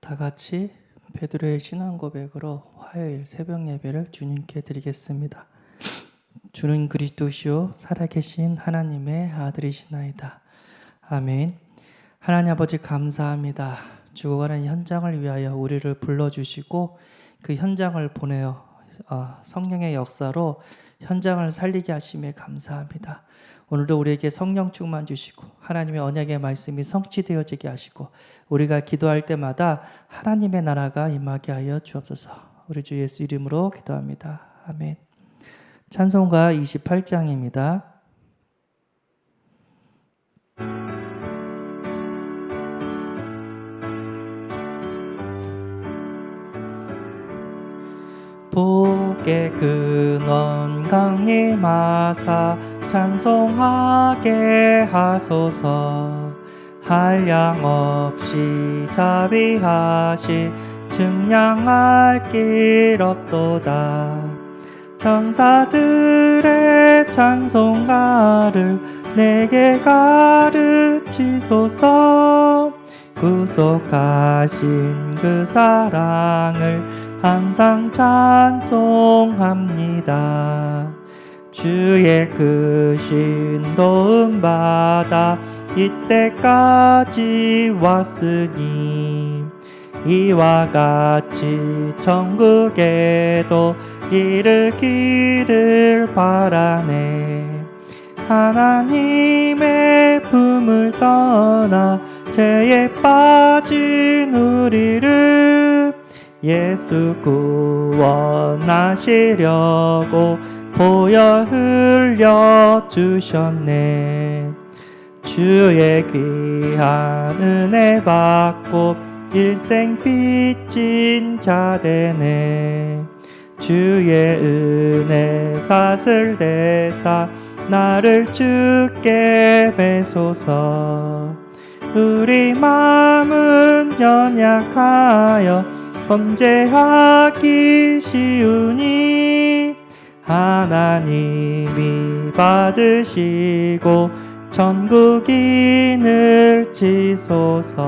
다 같이 베드로의 신앙 고백으로 화요일 새벽 예배를 주님께 드리겠습니다. 주는 그리스도시요 살아계신 하나님의 아들이시나이다. 아멘. 하나님 아버지 감사합니다. 죽어가는 현장을 위하여 우리를 불러주시고 그 현장을 보내어 성령의 역사로 현장을 살리게 하심에 감사합니다. 오늘도 우리에게 성령 충만 주시고 하나님의 언약의 말씀이 성취되어지게 하시고 우리가 기도할 때마다 하나님의 나라가 임하게 하여 주옵소서. 우리 주 예수 이름으로 기도합니다. 아멘. 찬송가 28장입니다. 복의 근원 강림하사 찬송하게 하소서. 한량 없이 자비하시 증량할 길 없도다. 천사들의 찬송가를 내게 가르치소서. 구속하신 그 사랑을 항상 찬송합니다. 주의 크신 도움 받아 이때까지 왔으니 이와 같이 천국에도 이르기를 바라네. 하나님의 품을 떠나 죄에 빠진 우리를 예수 구원하시려고 보혈 흘려 주셨네. 주의 귀한 은혜 받고 일생 빚진 자 되네. 주의 은혜 사슬 대사 나를 주께 베소서. 우리 마음은 연약하여 범죄하기 쉬우니 하나님이 받으시고 천국인을 지소서.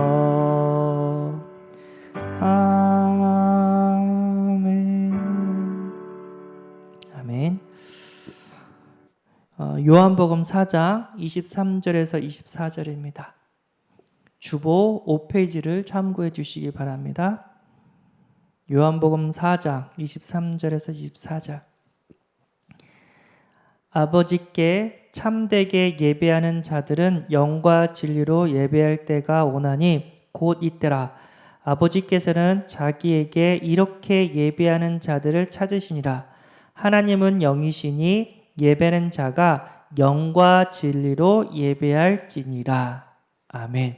아멘. 아멘. 요한복음 4장 23절에서 24절입니다. 주보 5페이지를 참고해 주시기 바랍니다. 요한복음 4장 23절에서 24절. 아버지께 참되게 예배하는 자들은 영과 진리로 예배할 때가 오나니 곧 이때라. 아버지께서는 자기에게 이렇게 예배하는 자들을 찾으시니라. 하나님은 영이시니 예배하는 자가 영과 진리로 예배할지니라. 아멘.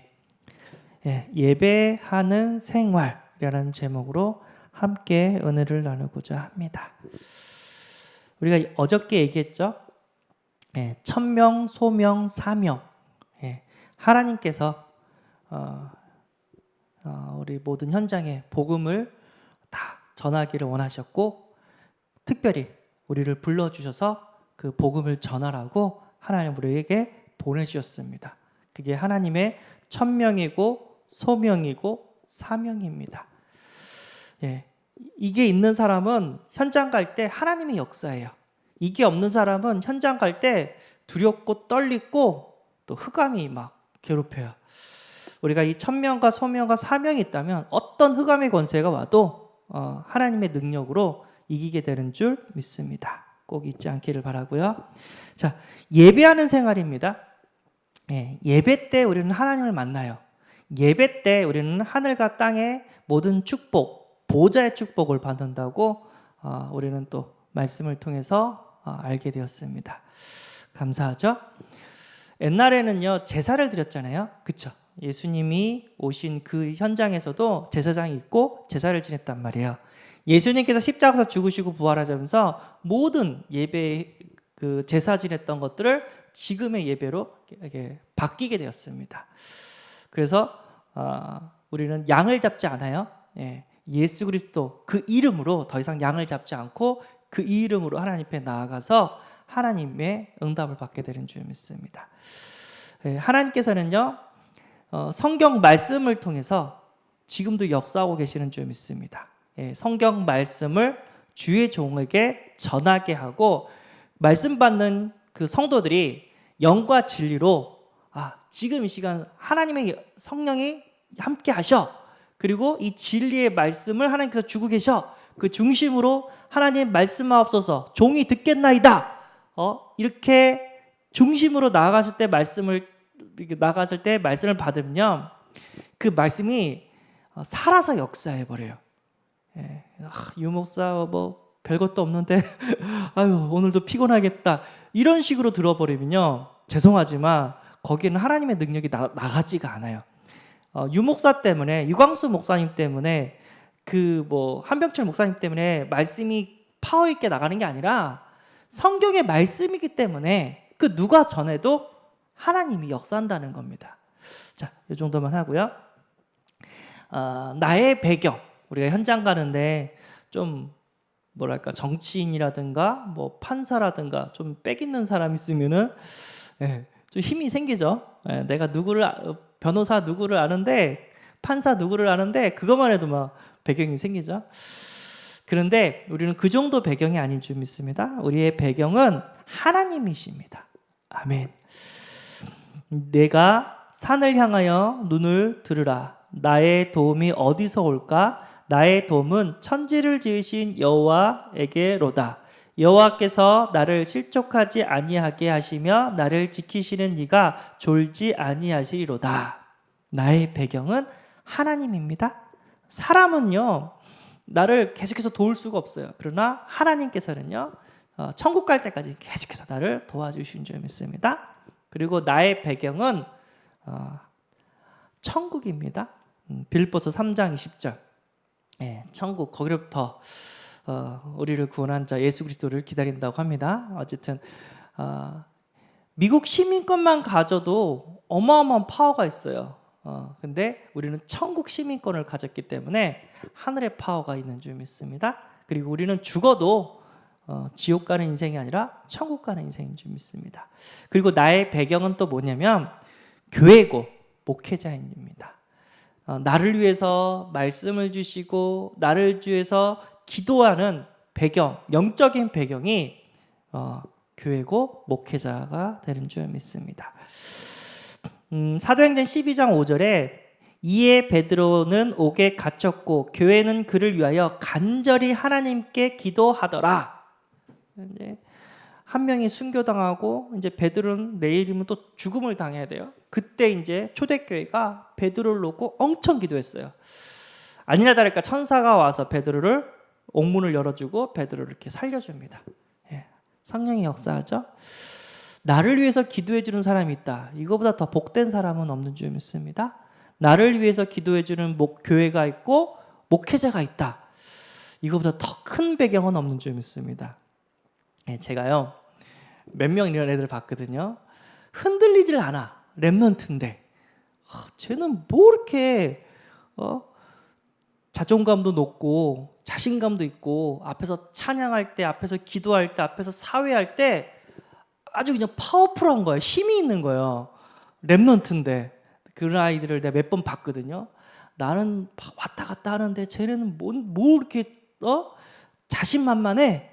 예배하는 생활이라는 제목으로 함께 은혜를 나누고자 합니다. 우리가 어저께 얘기했죠. 천명, 소명, 사명. 하나님께서 우리 모든 현장에 복음을 다 전하기를 원하셨고 특별히 우리를 불러주셔서 그 복음을 전하라고 하나님 우리에게 보내주셨습니다. 그게 하나님의 천명이고 소명이고 사명입니다. 이게 있는 사람은 현장 갈 때 하나님의 역사예요. 이게 없는 사람은 현장 갈 때 두렵고 떨리고 또 흑암이 막 괴롭혀요. 우리가 이 천명과 소명과 사명이 있다면 어떤 흑암의 권세가 와도 하나님의 능력으로 이기게 되는 줄 믿습니다. 꼭 잊지 않기를 바라고요. 자, 예배하는 생활입니다. 예배 때 우리는 하나님을 만나요. 예배 때 우리는 하늘과 땅의 모든 축복, 보좌의 축복을 받는다고 우리는 또 말씀을 통해서 알게 되었습니다. 감사하죠? 옛날에는요 제사를 드렸잖아요. 그렇죠? 예수님이 오신 그 현장에서도 제사장이 있고 제사를 지냈단 말이에요. 예수님께서 십자가에서 죽으시고 부활하시면서 모든 예배 그 제사 지냈던 것들을 지금의 예배로 바뀌게 되었습니다. 그래서 우리는 양을 잡지 않아요. 예수 그리스도 그 이름으로 더 이상 양을 잡지 않고 그 이름으로 하나님 앞에 나아가서 하나님의 응답을 받게 되는 줄 믿습니다. 하나님께서는요 성경 말씀을 통해서 지금도 역사하고 계시는 줄 믿습니다. 예, 성경 말씀을 주의 종에게 전하게 하고 말씀 받는 그 성도들이 영과 진리로 지금 이 시간 하나님의 성령이 함께 하셔. 그리고 이 진리의 말씀을 하나님께서 주고 계셔. 그 중심으로 하나님 말씀하옵소서 종이 듣겠나이다. 이렇게 중심으로 나아갔을 때 말씀을 받으면 그 말씀이 살아서 역사해 버려요. 예, 유목사 뭐 별것도 없는데 아유 오늘도 피곤하겠다 이런 식으로 들어버리면요 죄송하지만 거기는 하나님의 능력이 나가지가 않아요. 유목사 때문에 유광수 목사님 때문에 그 뭐 한병철 목사님 때문에 말씀이 파워 있게 나가는 게 아니라 성경의 말씀이기 때문에 그 누가 전해도 하나님이 역사한다는 겁니다. 자, 이 정도만 하고요. 나의 배경 우리가 현장 가는데 좀 뭐랄까 정치인이라든가 뭐 판사라든가 좀 빽 있는 사람 있으면은 좀 힘이 생기죠. 내가 변호사 누구를 아는데 판사 누구를 아는데 그것만 해도 막 배경이 생기죠. 그런데 우리는 그 정도 배경이 아닌 줄 믿습니다. 우리의 배경은 하나님이십니다. 아멘. 내가 산을 향하여 눈을 들으라. 나의 도움이 어디서 올까? 나의 도움은 천지를 지으신 여호와에게로다. 여호와께서 나를 실족하지 아니하게 하시며 나를 지키시는 이가 졸지 아니하시리로다. 나의 배경은 하나님입니다. 사람은요 나를 계속해서 도울 수가 없어요. 그러나 하나님께서는요 천국 갈 때까지 계속해서 나를 도와주신 줄 믿습니다. 그리고 나의 배경은 천국입니다. 빌립보서 3장 20절 천국 거기로부터 우리를 구원한 자 예수 그리스도를 기다린다고 합니다. 어쨌든 미국 시민권만 가져도 어마어마한 파워가 있어요. 근데 우리는 천국 시민권을 가졌기 때문에 하늘의 파워가 있는 줄 믿습니다. 그리고 우리는 죽어도 지옥 가는 인생이 아니라 천국 가는 인생인 줄 믿습니다. 그리고 나의 배경은 또 뭐냐면 교회고 목회자입니다. 나를 위해서 말씀을 주시고 나를 위해서 기도하는 배경, 영적인 배경이 교회고 목회자가 되는 줄 믿습니다. 사도행전 12장 5절에 이에 베드로는 옥에 갇혔고 교회는 그를 위하여 간절히 하나님께 기도하더라. 이제 한 명이 순교당하고 이제 베드로는 내일이면 또 죽음을 당해야 돼요. 그때 이제 초대교회가 베드로를 놓고 엄청 기도했어요. 아니나 다를까 천사가 와서 베드로를 옥문을 열어주고 베드로를 이렇게 살려줍니다. 성령이 역사하죠. 나를 위해서 기도해 주는 사람이 있다. 이거보다 더 복된 사람은 없는 줄 믿습니다. 나를 위해서 기도해 주는 교회가 있고 목회자가 있다. 이거보다 더 큰 배경은 없는 줄 믿습니다. 제가요 몇 명 이런 애들 봤거든요. 흔들리질 않아. 랩넌트인데 쟤는 뭐 이렇게 자존감도 높고 자신감도 있고 앞에서 찬양할 때, 앞에서 기도할 때, 앞에서 사회할 때 아주 그냥 파워풀한 거예요. 힘이 있는 거예요. 랩넌트인데 그런 아이들을 내가 몇 번 봤거든요. 나는 왔다 갔다 하는데 쟤네는 뭐 이렇게 자신만만해.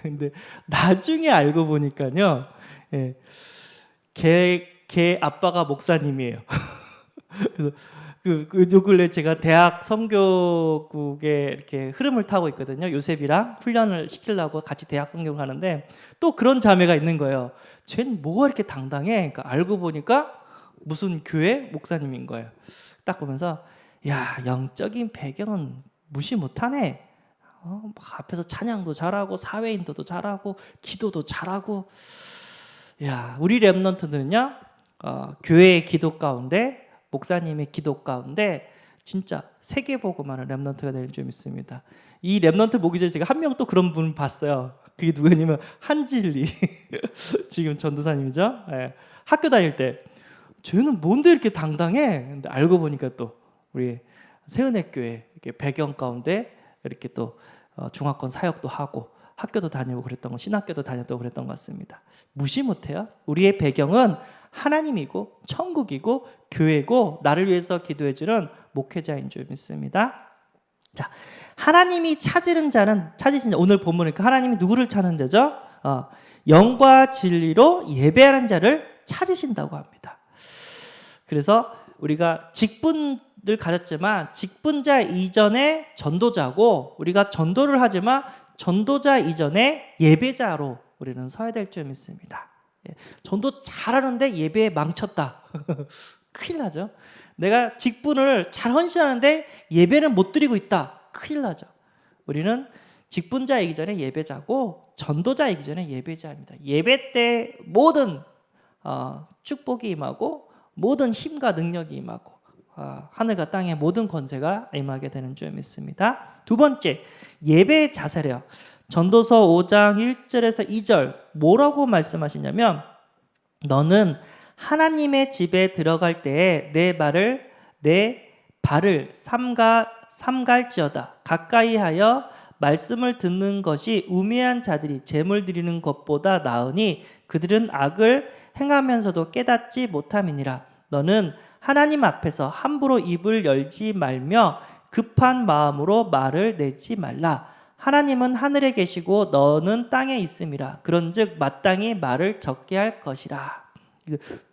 근데 나중에 알고 보니까요, 걔 아빠가 목사님이에요. 그래서 요 근래 제가 대학 선교국에 이렇게 흐름을 타고 있거든요. 요셉이랑 훈련을 시키려고 같이 대학 선교를 하는데 또 그런 자매가 있는 거예요. 쟤는 뭐가 이렇게 당당해? 그러니까 알고 보니까 무슨 교회 목사님인 거예요. 딱 보면서 야 영적인 배경은 무시 못하네. 앞에서 찬양도 잘하고 사회인도도 잘하고 기도도 잘하고. 야 우리 랩넌트들은요 교회의 기도 가운데 목사님의 기도 가운데 진짜 세계보고만한 랩넌트가 되는 줄 믿습니다. 이 랩넌트 보기 전에 제가 한 명 또 그런 분 봤어요. 그게 누구냐면 한진리 지금 전도사님이죠. 학교 다닐 때 쟤는 뭔데 이렇게 당당해? 근데 알고 보니까 또 우리 세은혜교회 배경 가운데 이렇게 또 중화권 사역도 하고 학교도 다니고 그랬던 거, 신학교도 다녔다고 그랬던 것 같습니다. 무시 못해요. 우리의 배경은 하나님이고 천국이고 교회고 나를 위해서 기도해주는 목회자인 줄 믿습니다. 자, 하나님이 찾으신 자, 오늘 본문에 하나님이 누구를 찾는 자죠? 영과 진리로 예배하는 자를 찾으신다고 합니다. 그래서 우리가 직분을 가졌지만 직분자 이전에 전도자고, 우리가 전도를 하지만 전도자 이전에 예배자로 우리는 서야 될 줄 믿습니다. 전도 잘하는데 예배에 망쳤다. 큰일 나죠. 내가 직분을 잘 헌신하는데 예배는 못 드리고 있다. 큰일 나죠. 우리는 직분자이기 전에 예배자고 전도자이기 전에 예배자입니다. 예배 때 모든 축복이 임하고 모든 힘과 능력이 임하고 하늘과 땅의 모든 권세가 임하게 되는 줄 믿습니다. 두 번째, 예배의 자세래요. 전도서 5장 1절에서 2절 뭐라고 말씀하시냐면, 너는 하나님의 집에 들어갈 때에 내 발을 삼갈지어다. 가까이 하여 말씀을 듣는 것이 우매한 자들이 제물 드리는 것보다 나으니 그들은 악을 행하면서도 깨닫지 못함이니라. 너는 하나님 앞에서 함부로 입을 열지 말며 급한 마음으로 말을 내지 말라. 하나님은 하늘에 계시고 너는 땅에 있음이라. 그런즉 마땅히 말을 적게 할 것이라.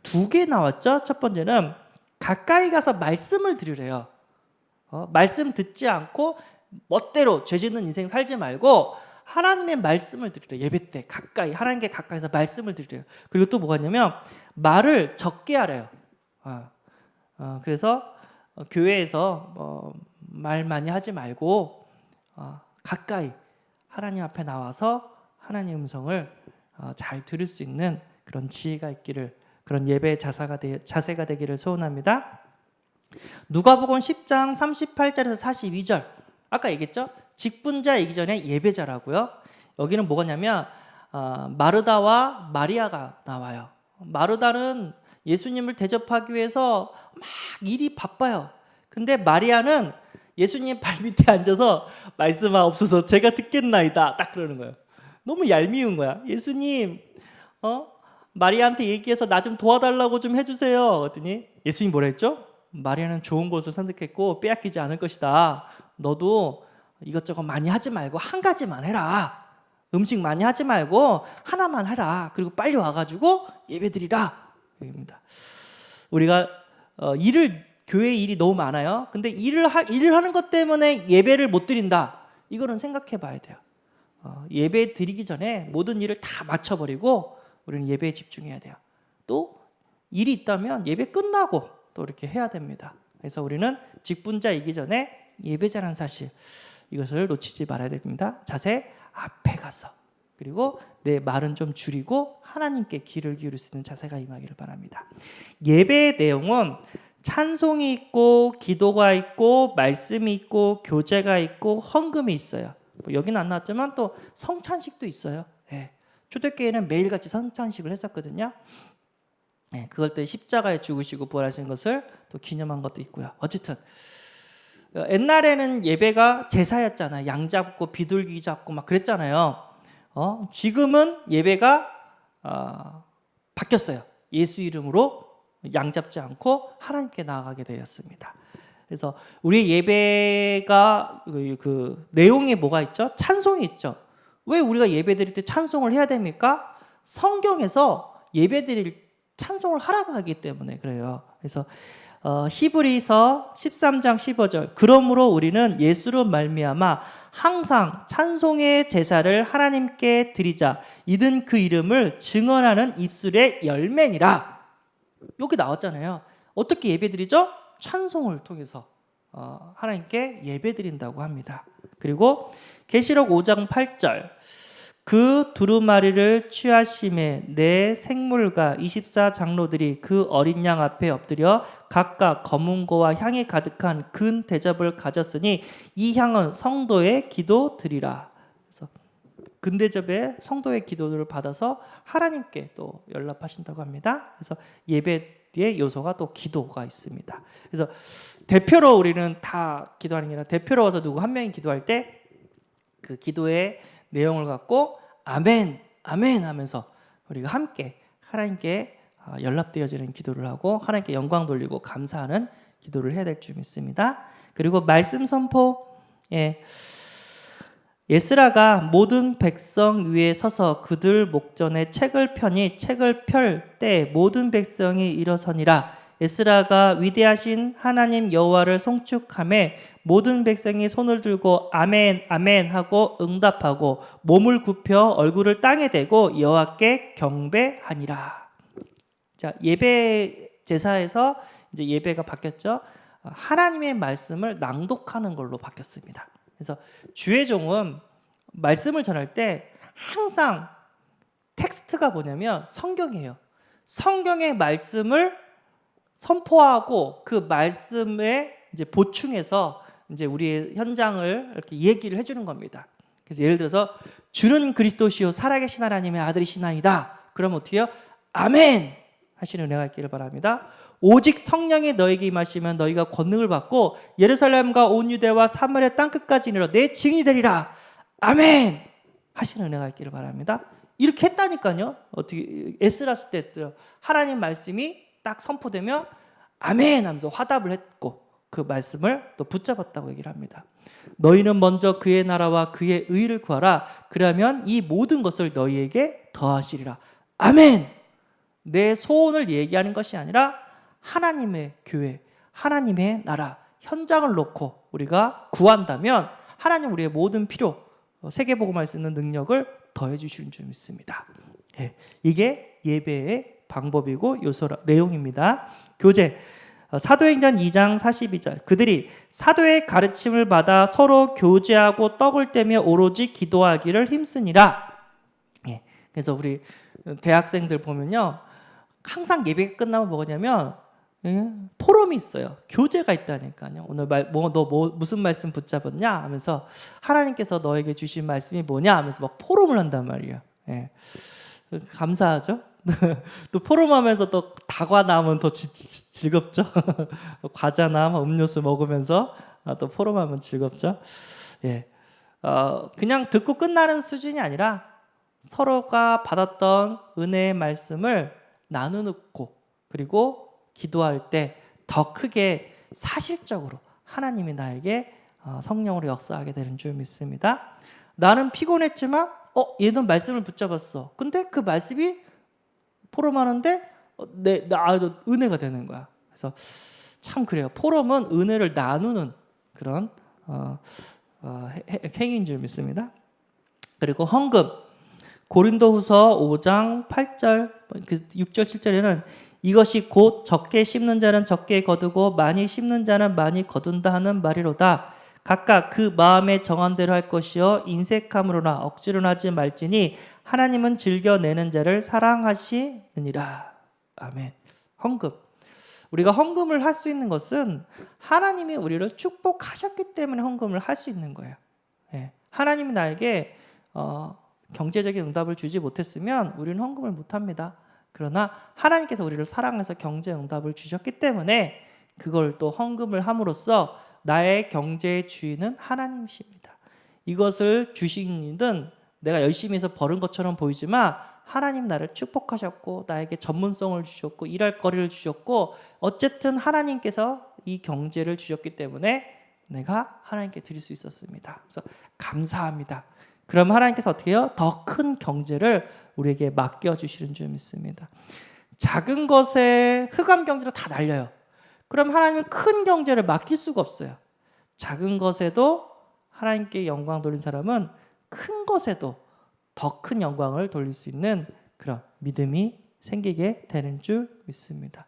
두 개 나왔죠. 첫 번째는 가까이 가서 말씀을 들으래요. 말씀 듣지 않고 멋대로 죄 짓는 인생 살지 말고 하나님의 말씀을 들으래요. 예배 때 가까이, 하나님께 가까이서 말씀을 들으래요. 그리고 또 뭐가 있냐면 말을 적게 하래요. 그래서 교회에서 말 많이 하지 말고 가까이 하나님 앞에 나와서 하나님의 음성을 잘 들을 수 있는 그런 지혜가 있기를, 그런 예배의 자세가 되기를 소원합니다. 누가복음 10장 38절에서 42절, 아까 얘기했죠? 직분자이기 전에 예배자라고요. 여기는 뭐냐면 마르다와 마리아가 나와요. 마르다는 예수님을 대접하기 위해서 막 일이 바빠요. 근데 마리아는 예수님 발밑에 앉아서 말씀하옵소서 제가 듣겠나이다 딱 그러는 거예요. 너무 얄미운 거야. 예수님 마리아한테 얘기해서 나 좀 도와달라고 좀 해주세요. 그랬더니 예수님 뭐라 했죠? 마리아는 좋은 것을 선택했고 빼앗기지 않을 것이다. 너도 이것저것 많이 하지 말고 한 가지만 해라. 음식 많이 하지 말고 하나만 해라. 그리고 빨리 와가지고 예배드리라. 여기입니다. 우리가 교회 일이 너무 많아요. 근데 일을 하는 것 때문에 예배를 못 드린다. 이거는 생각해 봐야 돼요. 예배 드리기 전에 모든 일을 다 맞춰버리고 우리는 예배에 집중해야 돼요. 또 일이 있다면 예배 끝나고 또 이렇게 해야 됩니다. 그래서 우리는 직분자이기 전에 예배자라는 사실, 이것을 놓치지 말아야 됩니다. 자세 앞에 가서, 그리고 내 말은 좀 줄이고 하나님께 귀를 기울일 수 있는 자세가 임하기를 바랍니다. 예배의 내용은 찬송이 있고 기도가 있고 말씀이 있고 교제가 있고 헌금이 있어요. 여기는 안 나왔지만 또 성찬식도 있어요. 초대교회는 매일같이 성찬식을 했었거든요. 그걸 때 십자가에 죽으시고 부활하신 것을 또 기념한 것도 있고요. 어쨌든 옛날에는 예배가 제사였잖아요. 양 잡고 비둘기 잡고 막 그랬잖아요. 지금은 예배가 바뀌었어요. 예수 이름으로 양 잡지 않고 하나님께 나아가게 되었습니다. 그래서 우리 예배가 그 내용에 뭐가 있죠? 찬송이 있죠. 왜 우리가 예배 드릴 때 찬송을 해야 됩니까? 성경에서 예배 드릴 찬송을 하라고 하기 때문에 그래요. 그래서 히브리서 13장 15절, 그러므로 우리는 예수로 말미암아 항상 찬송의 제사를 하나님께 드리자. 이는 그 이름을 증언하는 입술의 열매니라. 여기 나왔잖아요. 어떻게 예배드리죠? 찬송을 통해서 하나님께 예배드린다고 합니다. 그리고 계시록 5장 8절, 그 두루마리를 취하심에 내 생물과 24장로들이 그 어린 양 앞에 엎드려 각각 검은고와 향이 가득한 근 대접을 가졌으니 이 향은 성도의 기도 드리라. 그래서 근 대접에 성도의 기도를 받아서 하나님께 또 연락하신다고 합니다. 그래서 예배의 요소가 또 기도가 있습니다. 그래서 대표로 우리는 다 기도하는 게 아니라 대표로 와서 누구 한 명이 기도할 때 그 기도의 내용을 갖고 아멘, 아멘 하면서 우리가 함께 하나님께 연락되어지는 기도를 하고 하나님께 영광 돌리고 감사하는 기도를 해야 될 줄 믿습니다. 그리고 말씀 선포, 에스라가 모든 백성 위에 서서 그들 목전에 책을 펴니 책을 펼 때 모든 백성이 일어서니라. 에스라가 위대하신 하나님 여호와를 송축하며 모든 백성이 손을 들고 아멘 아멘 하고 응답하고 몸을 굽혀 얼굴을 땅에 대고 여호와께 경배하니라. 자, 예배 제사에서 이제 예배가 바뀌었죠. 하나님의 말씀을 낭독하는 걸로 바뀌었습니다. 그래서 주의 종은 말씀을 전할 때 항상 텍스트가 뭐냐면 성경이에요. 성경의 말씀을 선포하고 그 말씀에 이제 보충해서 이제 우리의 현장을 이렇게 얘기를 해주는 겁니다. 그래서 예를 들어서 주는 그리스도시요 살아계신 하나님의 아들이시나이다. 그러면 어떻게 해요? 아멘 하시는 은혜가 있기를 바랍니다. 오직 성령이 너에게 임하시면 너희가 권능을 받고 예루살렘과 온 유대와 사마리아 땅끝까지 이르러 내 증인이 되리라. 아멘 하시는 은혜가 있기를 바랍니다. 이렇게 했다니까요. 어떻게 에스라스 때 하나님 말씀이 딱 선포되면 아멘 하면서 화답을 했고 그 말씀을 또 붙잡았다고 얘기를 합니다. 너희는 먼저 그의 나라와 그의 의를 구하라. 그러면 이 모든 것을 너희에게 더하시리라. 아멘. 내 소원을 얘기하는 것이 아니라 하나님의 교회, 하나님의 나라, 현장을 놓고 우리가 구한다면 하나님 우리의 모든 필요, 세계복음할 수 있는 능력을 더해 주실 줄 믿습니다. 이게 예배의 방법이고 내용입니다. 교재 사도행전 2장 42절 그들이 사도의 가르침을 받아 서로 교제하고 떡을 떼며 오로지 기도하기를 힘쓰니라. 그래서 우리 대학생들 보면요 항상 예배가 끝나면 뭐냐면 포럼이 있어요. 교제가 있다니까요. 오늘 무슨 말씀 붙잡았냐 하면서 하나님께서 너에게 주신 말씀이 뭐냐 하면서 막 포럼을 한단 말이에요. 감사하죠. 또 포럼하면서 또 다과 나오면 더 즐겁죠. 과자나 음료수 먹으면서 또 포럼하면 즐겁죠. 그냥 듣고 끝나는 수준이 아니라 서로가 받았던 은혜의 말씀을 나누고 그리고 기도할 때 더 크게 사실적으로 하나님이 나에게 성령으로 역사하게 되는 줄 믿습니다. 나는 피곤했지만 얘는 말씀을 붙잡았어. 근데 그 말씀이 포럼하는데 은혜가 되는 거야. 그래서 참 그래요. 포럼은 은혜를 나누는 그런 행위인 줄 믿습니다. 그리고 헌금 고린도후서 5장 8절 6절 7절에는 이것이 곧 적게 심는 자는 적게 거두고 많이 심는 자는 많이 거둔다 하는 말이로다. 각각 그 마음에 정한 대로 할 것이요 인색함으로나 억지로 하지 말지니 하나님은 즐겨내는 자를 사랑하시느니라. 아멘. 헌금. 우리가 헌금을 할 수 있는 것은 하나님이 우리를 축복하셨기 때문에 헌금을 할 수 있는 거예요. 하나님이 나에게 경제적인 응답을 주지 못했으면 우리는 헌금을 못합니다. 그러나 하나님께서 우리를 사랑해서 경제 응답을 주셨기 때문에 그걸 또 헌금을 함으로써 나의 경제의 주인은 하나님이십니다. 이것을 주신 일은 내가 열심히 해서 버는 것처럼 보이지만 하나님 나를 축복하셨고 나에게 전문성을 주셨고 일할 거리를 주셨고 어쨌든 하나님께서 이 경제를 주셨기 때문에 내가 하나님께 드릴 수 있었습니다. 그래서 감사합니다. 그럼 하나님께서 어떻게 해요? 더 큰 경제를 우리에게 맡겨주시는 줄 믿습니다. 작은 것에 흑암 경제로 다 날려요. 그럼 하나님은 큰 경제를 맡길 수가 없어요. 작은 것에도 하나님께 영광 돌린 사람은 큰 것에도 더 큰 영광을 돌릴 수 있는 그런 믿음이 생기게 되는 줄 믿습니다.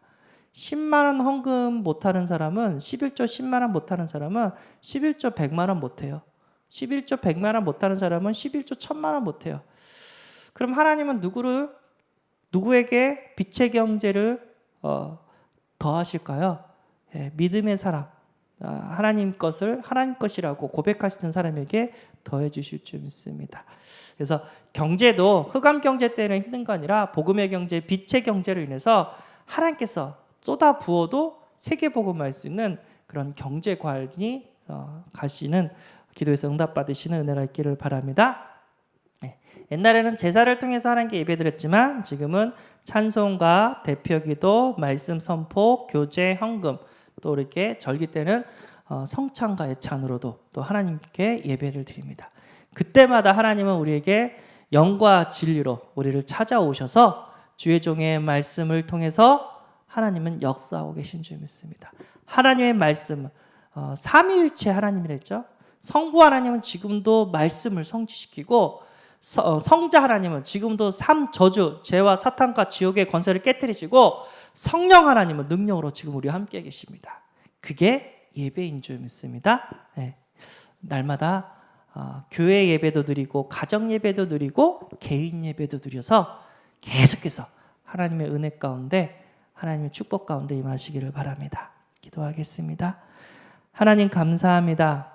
10만 원 헌금 못하는 사람은 11조 10만 원 못하는 사람은 11조 100만 원 못해요. 11조 100만 원 못하는 사람은 11조 1000만 원 못해요. 그럼 하나님은 누구에게 빛의 경제를 더하실까요? 믿음의 사람, 하나님 것이라고 고백하시는 사람에게 더해 주실 줄 믿습니다. 그래서 경제도 흑암 경제 때문에 힘든 거 아니라 복음의 경제, 빛의 경제로 인해서 하나님께서 쏟아 부어도 세계 복음할 수 있는 그런 경제 관이 가시는 기도에서 응답 받으시는 은혜가 있기를 바랍니다. 옛날에는 제사를 통해서 하나님께 예배드렸지만 지금은 찬송가, 대표기도, 말씀 선포, 교제, 헌금, 또 이렇게 절기 때는 성찬과 예찬으로도 또 하나님께 예배를 드립니다. 그때마다 하나님은 우리에게 영과 진리로 우리를 찾아오셔서 주의 종의 말씀을 통해서 하나님은 역사하고 계신 줄 믿습니다. 하나님의 말씀, 삼위일체 하나님이랬죠. 성부 하나님은 지금도 말씀을 성취시키고 성자 하나님은 지금도 삼저주, 죄와 사탄과 지옥의 권세를 깨뜨리시고 성령 하나님은 능력으로 지금 우리와 함께 계십니다. 그게 예배인 줄 믿습니다. 네. 날마다 교회 예배도 드리고 가정 예배도 드리고 개인 예배도 드려서 계속해서 하나님의 은혜 가운데 하나님의 축복 가운데 임하시기를 바랍니다. 기도하겠습니다. 하나님 감사합니다.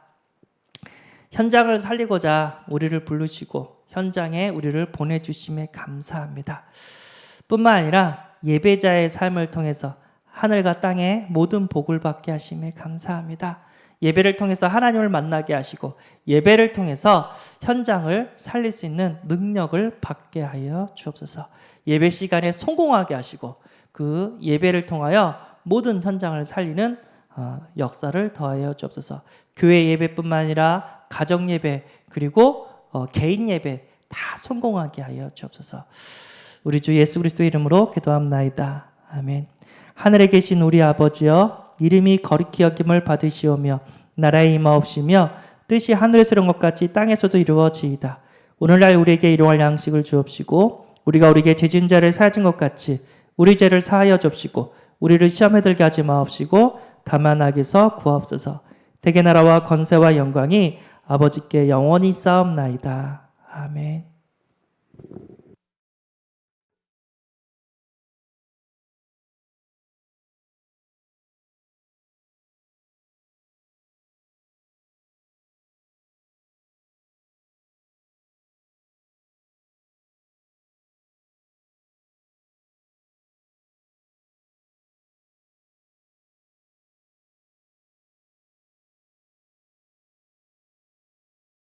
현장을 살리고자 우리를 부르시고 현장에 우리를 보내주심에 감사합니다. 뿐만 아니라 예배자의 삶을 통해서 하늘과 땅에 모든 복을 받게 하심에 감사합니다. 예배를 통해서 하나님을 만나게 하시고 예배를 통해서 현장을 살릴 수 있는 능력을 받게 하여 주옵소서. 예배 시간에 성공하게 하시고 그 예배를 통하여 모든 현장을 살리는 역사를 더하여 주옵소서. 교회 예배뿐만 아니라 가정 예배 그리고 개인 예배 다 성공하게 하여 주옵소서. 우리 주 예수 그리스도 이름으로 기도합나이다. 아멘. 하늘에 계신 우리 아버지여, 이름이 거룩히 여김을 받으시오며 나라의 임하옵시며 뜻이 하늘에서 이룬 것 같이 땅에서도 이루어지이다. 오늘날 우리에게 일용할 양식을 주옵시고 우리가 우리에게 죄진 자를 사하진 것 같이 우리 죄를 사하여 줍시고 우리를 시험에 들게 하지 마옵시고 다만 악에서 구하옵소서. 대개 나라와 권세와 영광이 아버지께 영원히 쌓옵나이다. 아멘.